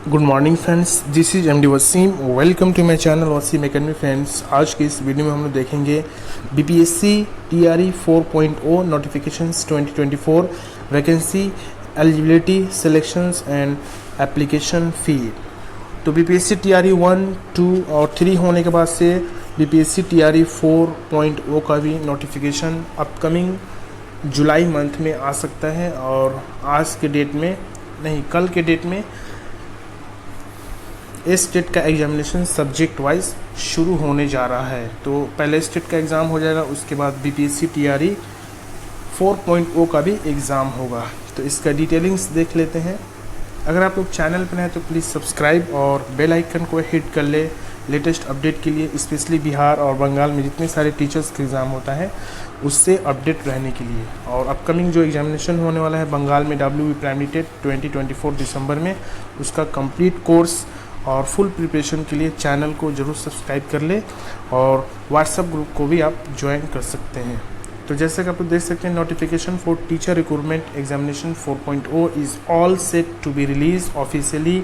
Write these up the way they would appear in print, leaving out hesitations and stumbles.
Good morning friends, this is MD Wasim. Welcome to my channel Wasim academy. Friends, आज की इस video में हम लोग देखेंगे BPSC TRE 4.0 notifications 2024 vacancy, eligibility, selections and application fee. तो बीपीएससी टीआरई 1, 2 और 3 होने के बाद से बीपीएससी टीआरई 4.0 का भी नोटिफिकेशन अपकमिंग जुलाई मंथ में आ सकता है। और आज के डेट में नहीं, कल के डेट में स्टेट का एग्जामिनेशन सब्जेक्ट वाइज शुरू होने जा रहा है। तो पहले स्टेट का एग्ज़ाम हो जाएगा, उसके बाद बीपीएससी टीआरई 4.0 का भी एग्ज़ाम होगा। तो इसका डिटेलिंग्स देख लेते हैं। अगर आप लोग चैनल पर हैं तो प्लीज़ सब्सक्राइब और बेल आइकन को हिट कर ले लेटेस्ट अपडेट के लिए, स्पेशली बिहार और बंगाल में जितने सारे टीचर्स का एग्ज़ाम होता है उससे अपडेट रहने के लिए। और अपकमिंग जो एग्जामिनेशन होने वाला है बंगाल में WB प्राइमरी टेट 2024 दिसंबर में, उसका कंप्लीट कोर्स और फुल प्रिपरेशन के लिए चैनल को ज़रूर सब्सक्राइब कर ले और व्हाट्सएप ग्रुप को भी आप ज्वाइन कर सकते हैं। तो जैसे कि आप लोग देख सकते हैं, notification for teacher recruitment examination 4.0 is all set to be release officially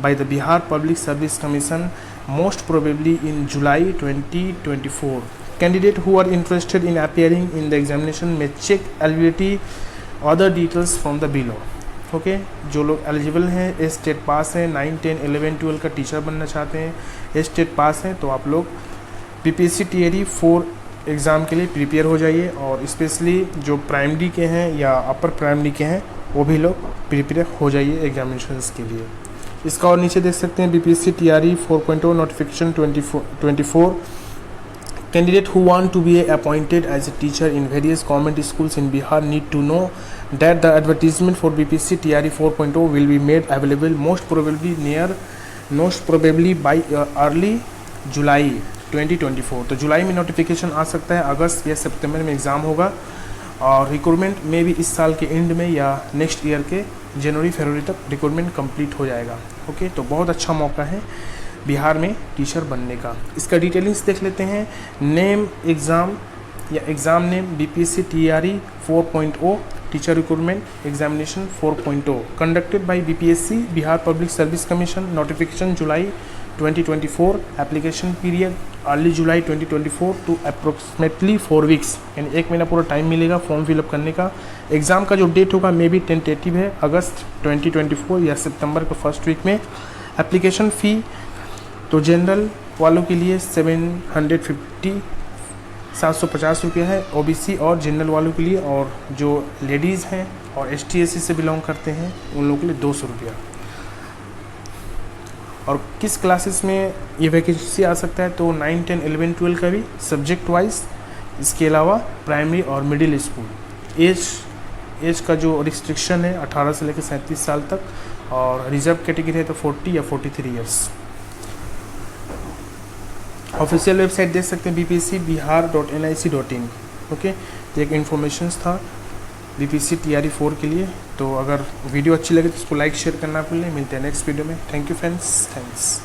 by the Bihar public service commission most probably in July 2024. Candidate who are interested in appearing in the examination may check eligibility other details from the below. Okay, जो लोग eligible हैं, state पास हैं, 9, 10, 11, 12 का teacher बनना चाहते हैं, state पास हैं, तो आप लोग बीपीएससी टीआरई 4 एग्ज़ाम के लिए प्रिपेयर हो जाइए। और स्पेशली जो प्राइमरी के हैं या अपर प्राइमरी के हैं वो भी लोग प्रिपेयर हो जाइए एग्जामिनेशंस के लिए। इसका और नीचे देख सकते हैं BPSC TRE 4.0 notification 24 Candidate who want to be appointed as a teacher in various government schools in Bihar need to know that the advertisement for BPSC TRE 4.0 will be made available most probably by early July 2024. तो जुलाई में notification आ सकता है, अगस्त या सितंबर में exam होगा और recruitment में भी इस साल के एंड में या नेक्स्ट ईयर के जनवरी फरवरी तक रिक्रूटमेंट कंप्लीट हो जाएगा। ओके, तो बहुत अच्छा मौका है बिहार में टीचर बनने का। इसका डिटेलिंग्स देख लेते हैं। नेम एग्ज़ाम या exam name BPSC TRE 4.0 teacher recruitment examination 4.0 conducted by BPSC Bihar public service commission. Notification July 2024, application period early July 2024 to approximately 4 weeks, यानी 1 महीना पूरा टाइम मिलेगा फॉर्म फिलअप करने का। एग्ज़ाम का जो डेट होगा मे बी टेंटेटिव है, अगस्त 2024 या सितंबर के फर्स्ट वीक में। एप्लीकेशन फ़ी तो जनरल वालों के लिए 750 रुपया है, ओबीसी और जनरल वालों के लिए, और जो लेडीज़ हैं और ST/SC से बिलोंग करते हैं उन लोगों के लिए 200 रुपया। और किस क्लासेस में ये वैकेंसी आ सकता है, तो 9, 10, 11, 12 का भी सब्जेक्ट वाइज, इसके अलावा प्राइमरी और मिडिल स्कूल। एज का जो रिस्ट्रिक्शन है 18 से लेकर 37 साल तक, और रिजर्व कैटेगरी है तो 40 या 43 ईयर्स। ऑफिशियल वेबसाइट देख सकते हैं bpscbihar.nic.in। ओके, तो एक इन्फॉर्मेशन था बीपीएससी टीआरई 4 के लिए। तो अगर वीडियो अच्छी लगे तो इसको लाइक शेयर करना भूलें। मिलते हैं नेक्स्ट वीडियो में। Thank you friends, thanks.